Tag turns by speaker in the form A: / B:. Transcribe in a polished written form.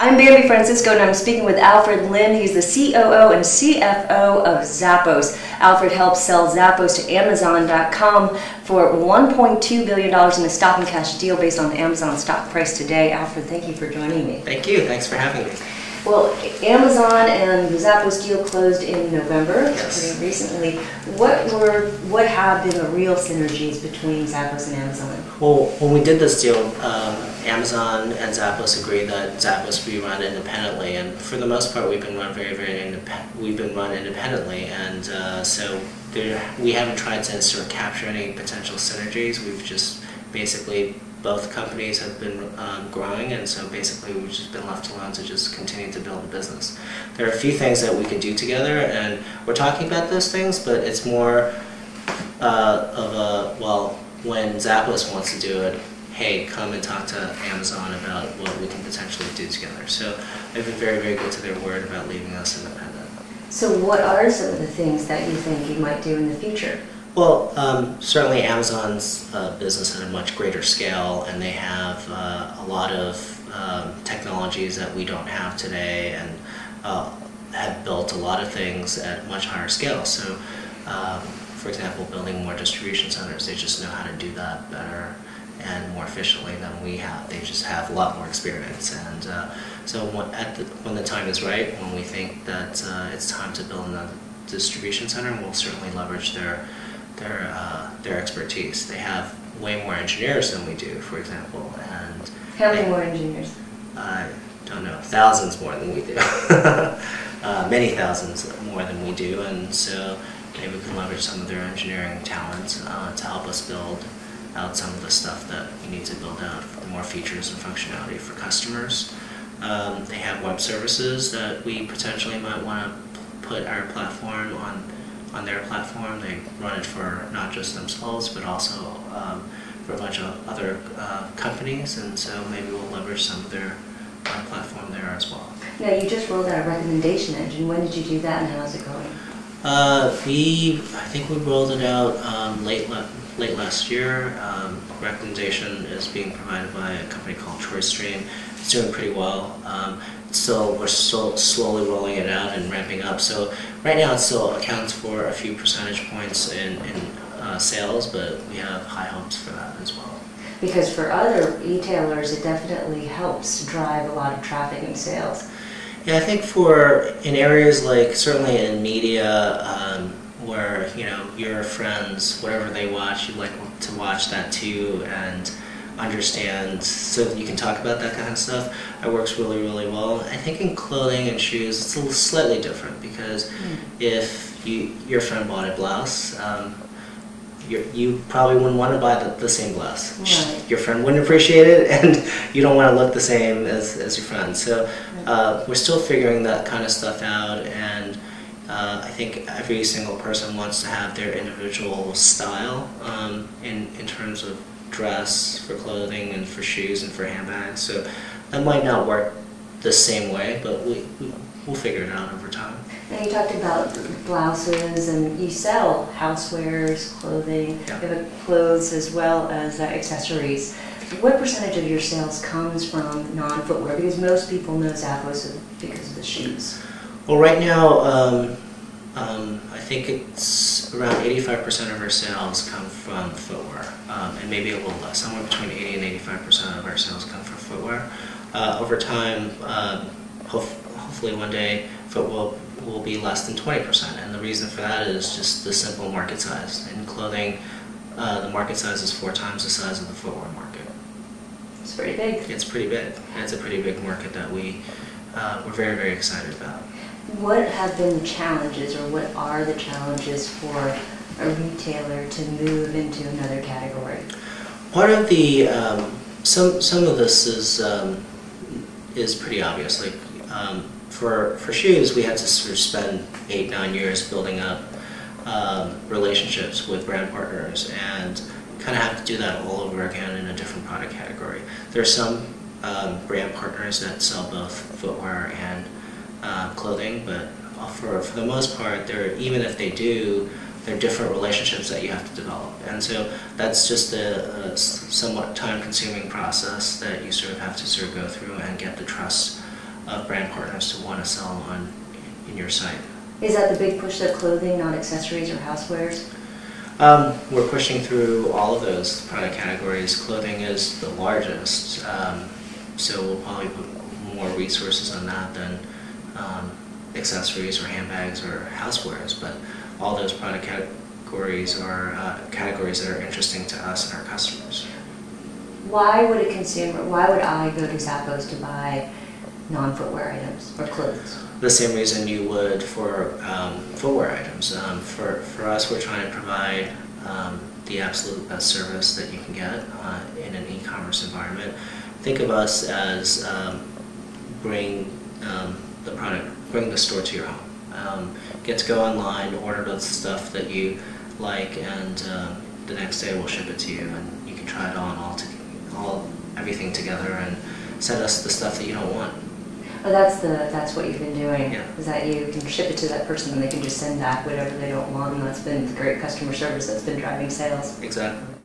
A: I'm Bambi Francisco, and I'm speaking with Alfred Lin. He's the COO and CFO of Zappos. Alfred helps sell Zappos to Amazon.com for $1.2 billion in a stock and cash deal based on Amazon's stock price today. Alfred, thank you for joining me.
B: Thank you. Thanks for having me.
A: Well, Amazon and the Zappos deal closed in November,
B: Yes.
A: pretty recently. What have been the real synergies between Zappos and Amazon?
B: Well, when we did this deal, Amazon and Zappos agreed that Zappos be run independently, and for the most part, we've been run independently, and so we haven't tried to sort of capture any potential synergies. We've just basically both companies have been growing, and so basically we've just been left alone to just continue to build the business. There are a few things that we could do together, and we're talking about those things, but it's more of a, well, when Zappos wants to do it, hey, come and talk to Amazon about what we can potentially do together. So they've been very, very good to their word about leaving us independent.
A: So what are some of the things that you think you might do in the future?
B: Well, certainly Amazon's business at a much greater scale, and they have a lot of technologies that we don't have today, and have built a lot of things at much higher scale. So, for example, building more distribution centers, they just know how to do that better and more efficiently than we have. They just have a lot more experience, and so when the time is right, when we think that it's time to build a distribution center, we'll certainly leverage their expertise. They have way more engineers than we do, for example. And
A: how many more engineers?
B: I don't know, thousands more than we do. Many thousands more than we do, and so maybe we can leverage some of their engineering talent to help us build out some of the stuff that we need to build out, more features and functionality for customers. They have web services that we potentially might want to put our platform on their platform. They run it for not just themselves, but also for a bunch of other companies, and so maybe we'll leverage some of their platform there as well.
A: Now, you just rolled out a recommendation engine. When did you do that, and how's it going?
B: I think we rolled it out late last year. Recommendation is being provided by a company called ChoiceStream. It's doing pretty well. We're still slowly rolling it out and ramping up. So right now it still accounts for a few percentage points in sales, but we have high hopes for that as well.
A: Because for other retailers, it definitely helps drive a lot of traffic and sales.
B: Yeah, I think in areas like, certainly in media, where your friends, whatever they watch, you'd like to watch that too and understand, so that you can talk about that kind of stuff. It works really, really well. I think in clothing and shoes, it's a little slightly different, because if your friend bought a blouse, you probably wouldn't want to buy the same blouse. Right. Your friend wouldn't appreciate it, and you don't want to look the same as your friend. So we're still figuring that kind of stuff out, and I think every single person wants to have their individual style in terms of dress, for clothing, and for shoes, and for handbags. So that might not work the same way, but we'll figure it out over time.
A: Now, you talked about blouses, and you sell housewares, clothing,
B: yeah.
A: You have clothes as well as accessories. What percentage of your sales comes from non-footwear? Because most people know Zappos because of the shoes.
B: Well, right now, I think it's around 85% of our sales come from footwear, and maybe a little less. Somewhere between 80 and 85% of our sales come from footwear. Over time, hopefully one day, footwear will be less than 20%, and the reason for that is just the simple market size. In clothing, the market size is 4 times the size of the footwear market.
A: It's pretty big.
B: It's pretty big. It's a pretty big market that we're very, very excited about. What
A: have been the challenges, or what are the challenges for a retailer to move into another category?
B: Part of the some of this is pretty obvious. Like for shoes, we had to sort of spend 8-9 years building up relationships with brand partners, and kind of have to do that all over again in a different product category. There are some brand partners that sell both footwear and clothing, but for the most part, even if they do, they're different relationships that you have to develop, and so that's just a somewhat time-consuming process that you sort of have to go through and get the trust of brand partners to want to sell on in your site.
A: Is that the big push, the clothing, not accessories or housewares?
B: We're pushing through all of those product categories. Clothing is the largest, so we'll probably put more resources on that than accessories or handbags or housewares, but all those product categories are categories that are interesting to us and our customers.
A: Why would I go to Zappos to buy non-footwear items or clothes?
B: The same reason you would for footwear items. For us, we're trying to provide the absolute best service that you can get in an e-commerce environment. Think of us as bring the store to your home. Get to go online, order the stuff that you like, and the next day we'll ship it to you, and you can try it on everything together, and send us the stuff that you don't want.
A: Oh, that's what you've been doing.
B: Yeah.
A: Is that you can ship it to that person and they can just send back whatever they don't want, and that's been great customer service that's been driving sales.
B: Exactly.